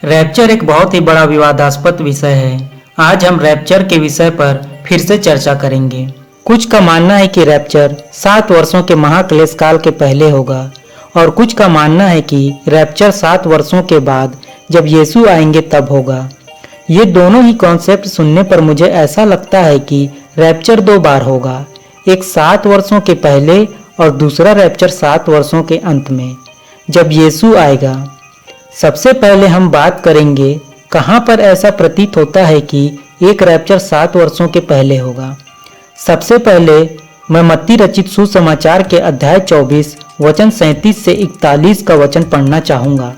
Rapture एक बहुत ही बड़ा विवादास्पद विषय है। आज हम रैप्चर के विषय पर फिर से चर्चा करेंगे। कुछ का मानना है कि रैप्चर 7 वर्षों के महाक्लेश काल के पहले होगा और कुछ का मानना है कि रैप्चर 7 वर्षों के बाद जब यीशु आएंगे तब होगा। ये दोनों ही कॉन्सेप्ट सुनने पर मुझे ऐसा लगता है कि रैप्चर 2 बार होगा, एक 7 वर्षों के पहले और दूसरा रैप्चर 7 वर्षों के अंत में जब यीशु आएगा। सबसे पहले हम बात करेंगे कहाँ पर ऐसा प्रतीत होता है कि एक रैप्चर 7 वर्षों के पहले होगा। सबसे पहले मैं मत्ती रचित सुसमाचार के अध्याय 24 वचन 37 से 41 का वचन पढ़ना चाहूँगा।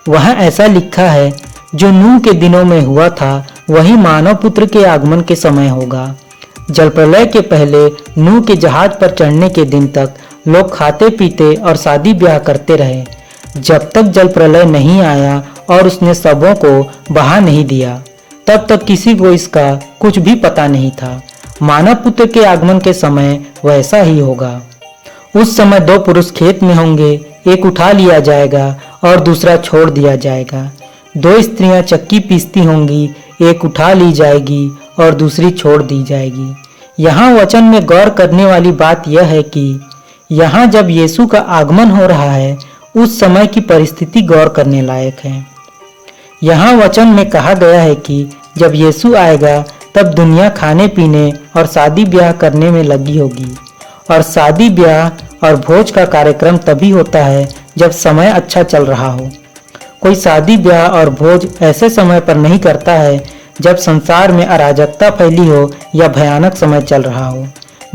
वहाँ ऐसा लिखा है, जो नूह के दिनों में हुआ था वही मानव पुत्र के आगमन के समय होगा। जल प्रलय के पहले नूह के जहाज पर चढ़ने के दिन तक लोग खाते पीते और शादी ब्याह करते रहे, जब तक जल प्रलय नहीं आया और उसने सबों को बहा नहीं दिया। तब तक किसी को इसका कुछ भी पता नहीं था। मानव पुत्र के आगमन के समय वैसा ही होगा। उस समय 2 पुरुष खेत में होंगे, एक उठा लिया जाएगा और दूसरा छोड़ दिया जाएगा। 2 स्त्रियां चक्की पीसती होंगी, एक उठा ली जाएगी और दूसरी छोड़ दी जाएगी। यहाँ वचन में गौर करने वाली बात यह है कि यहाँ जब यीशु का आगमन हो रहा है उस समय की परिस्थिति गौर करने लायक है। यहाँ वचन में कहा गया है कि जब यीशु आएगा तब दुनिया खाने पीने और शादी ब्याह करने में लगी होगी, और शादी ब्याह और भोज का कार्यक्रम तभी होता है जब समय अच्छा चल रहा हो। कोई शादी ब्याह और भोज ऐसे समय पर नहीं करता है जब संसार में अराजकता फैली हो या भयानक समय चल रहा हो,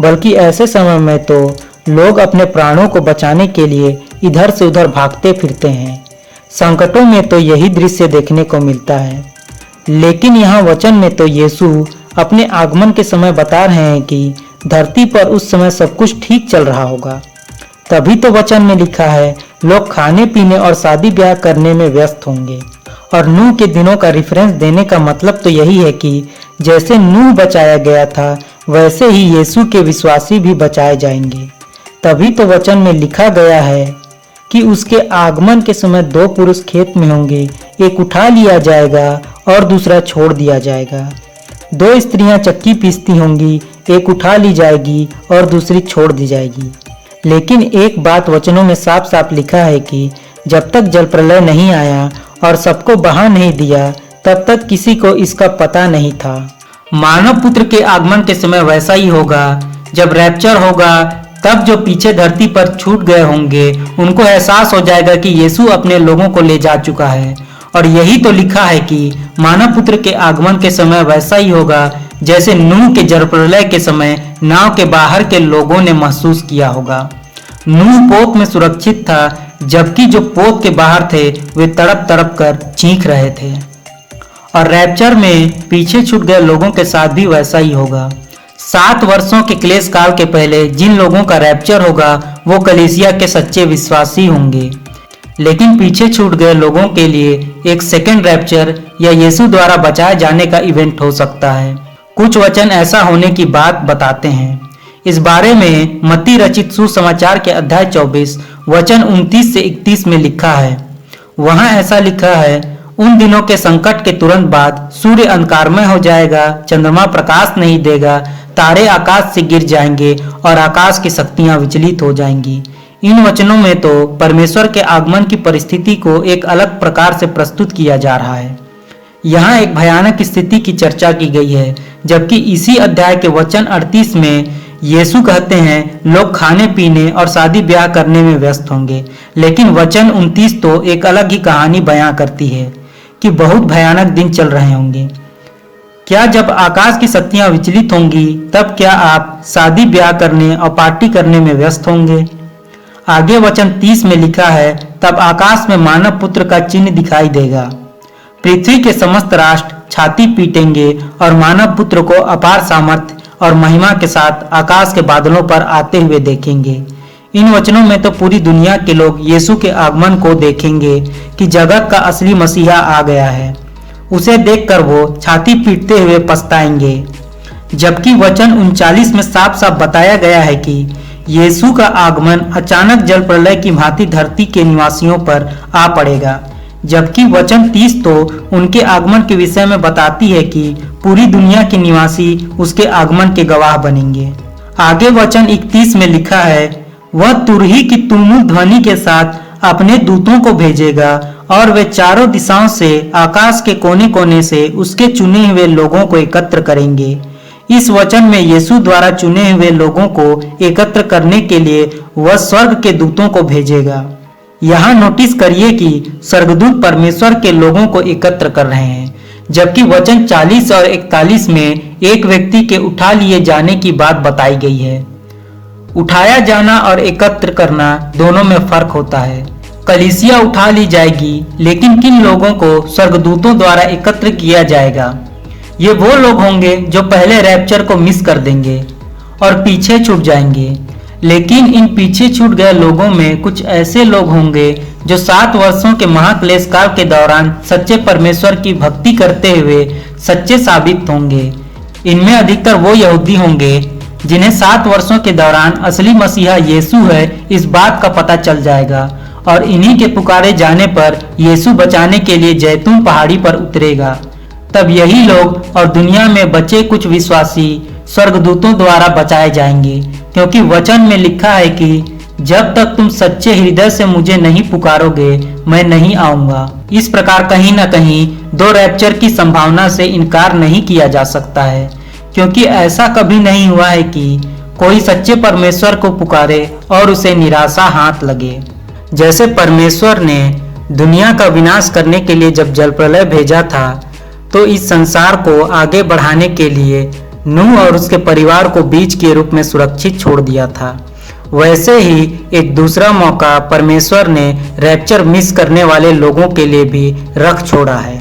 बल्कि ऐसे समय में तो लोग अपने प्राणों को बचाने के लिए इधर से उधर भागते फिरते हैं। संकटों में तो यही दृश्य देखने को मिलता है। लेकिन यहाँ वचन में तो यीशु अपने आगमन के समय बता रहे हैं कि धरती पर उस समय सब कुछ ठीक चल रहा होगा। तभी तो वचन में लिखा है, लोग खाने पीने और शादी ब्याह करने में व्यस्त होंगे। और नूह के दिनों का रिफरेंस देने का मतलब तो यही है कि जैसे नूह बचाया गया था वैसे ही यीशु के विश्वासी भी बचाए जाएंगे। तभी तो वचन में लिखा गया है कि उसके आगमन के समय 2 पुरुष खेत में होंगे, एक उठा लिया जाएगा और दूसरा छोड़ दिया जाएगा। 2 स्त्रियां चक्की पीसती होंगी, एक उठा ली जाएगी और दूसरी छोड़ दी जाएगी। लेकिन एक बात वचनों में साफ साफ लिखा है कि जब तक जल प्रलय नहीं आया और सबको बहा नहीं दिया तब तक किसी को इसका पता नहीं था। मानव पुत्र के आगमन के समय वैसा ही होगा। जब रैप्चर होगा तब जो पीछे धरती पर छूट गए होंगे उनको एहसास हो जाएगा कि यीशु अपने लोगों को ले जा चुका है। और यही तो लिखा है कि मानव पुत्र के आगमन के समय वैसा ही होगा जैसे नूह के जल प्रलय के समय नाव के बाहर के लोगों ने महसूस किया होगा। नूह पोत में सुरक्षित था, जबकि जो पोत के बाहर थे वे तड़प तड़प कर चीख रहे थे। और रैप्चर में पीछे छूट गए लोगों के साथ भी वैसा ही होगा। 7 वर्षों के क्लेश काल के पहले जिन लोगों का रैप्चर होगा वो कलीसिया के सच्चे विश्वासी होंगे। लेकिन पीछे छूट गए लोगों के लिए एक सेकंड रैप्चर या यीशु द्वारा बचाए जाने का इवेंट हो सकता है। कुछ वचन ऐसा होने की बात बताते हैं। इस बारे में मत्ती रचित सुसमाचार के अध्याय 24 वचन 29 से 31 में लिखा है। वहाँ ऐसा लिखा है, उन दिनों के संकट के तुरंत बाद सूर्य अंधकारमय हो जाएगा, चंद्रमा प्रकाश नहीं देगा, तारे आकाश से गिर जाएंगे और आकाश की शक्तियां विचलित हो जाएंगी। इन वचनों में तो परमेश्वर के आगमन की परिस्थिति को एक अलग प्रकार से प्रस्तुत किया जा रहा है। यहाँ एक भयानक स्थिति की चर्चा की गई है, जबकि इसी अध्याय के वचन 38 में यीशु कहते हैं लोग खाने पीने और शादी ब्याह करने में व्यस्त होंगे। लेकिन वचन 29 तो एक अलग ही कहानी बयां करती है कि बहुत भयानक दिन चल रहे होंगे। क्या जब आकाश की शक्तियां विचलित होंगी तब क्या आप शादी ब्याह करने और पार्टी करने में व्यस्त होंगे? आगे वचन 30 में लिखा है, तब आकाश में मानव पुत्र का चिन्ह दिखाई देगा। पृथ्वी के समस्त राष्ट्र छाती पीटेंगे और मानव पुत्र को अपार सामर्थ्य और महिमा के साथ आकाश के बादलों पर आते हुए देखेंगे। इन वचनों में तो पूरी दुनिया के लोग यीशु के आगमन को देखेंगे कि जगत का असली मसीहा आ गया है। उसे देखकर वो छाती पीटते हुए पछताएंगे। जबकि वचन 39 में साफ साफ बताया गया है कि यीशु का आगमन अचानक जल प्रलय की भांति धरती के निवासियों पर आ पड़ेगा। जबकि वचन 30 तो उनके आगमन के विषय में बताती है कि पूरी दुनिया के निवासी उसके आगमन के गवाह बनेंगे। आगे वचन 31 में लिखा है, वह तुरही की तुमुल ध्वनि के साथ अपने दूतों को भेजेगा और वे चारों दिशाओं से आकाश के कोने कोने से उसके चुने हुए लोगों को एकत्र करेंगे। इस वचन में यीशु द्वारा चुने हुए लोगों को एकत्र करने के लिए वह स्वर्ग के दूतों को भेजेगा। यहाँ नोटिस करिए कि स्वर्गदूत परमेश्वर के लोगों को एकत्र कर रहे हैं, जबकि वचन 40 और 41 में एक व्यक्ति के उठा लिए जाने की बात बताई गई है। उठाया जाना और एकत्र करना दोनों में फर्क होता है। कलीसिया उठा ली जाएगी, लेकिन किन लोगों को स्वर्गदूतों द्वारा एकत्र किया जाएगा? ये वो लोग होंगे जो पहले रैप्चर को मिस कर देंगे और पीछे छूट जाएंगे। लेकिन इन पीछे छूट गए लोगों में कुछ ऐसे लोग होंगे जो 7 वर्षों के महाक्लेश काल के दौरान सच्चे परमेश्वर की भक्ति करते हुए सच्चे साबित होंगे। इनमें अधिकतर वो यहूदी होंगे जिन्हें 7 वर्षों के दौरान असली मसीहा यीशु है इस बात का पता चल जाएगा और इन्हीं के पुकारे जाने पर यीशु बचाने के लिए जैतून पहाड़ी पर उतरेगा। तब यही लोग और दुनिया में बचे कुछ विश्वासी स्वर्गदूतों द्वारा बचाए जाएंगे, क्योंकि वचन में लिखा है कि जब तक तुम सच्चे हृदय से मुझे नहीं पुकारोगे मैं नहीं आऊंगा। इस प्रकार कहीं न कहीं 2 रैप्चर की संभावना से इनकार नहीं किया जा सकता है, क्योंकि ऐसा कभी नहीं हुआ है कि कोई सच्चे परमेश्वर को पुकारे और उसे निराशा हाथ लगे। जैसे परमेश्वर ने दुनिया का विनाश करने के लिए जब जल प्रलय भेजा था, तो इस संसार को आगे बढ़ाने के लिए नूह और उसके परिवार को बीज के रूप में सुरक्षित छोड़ दिया था। वैसे ही एक दूसरा मौका परमेश्वर ने रैप्चर मिस करने वाले लोगों के लिए भी रख छोड़ा है।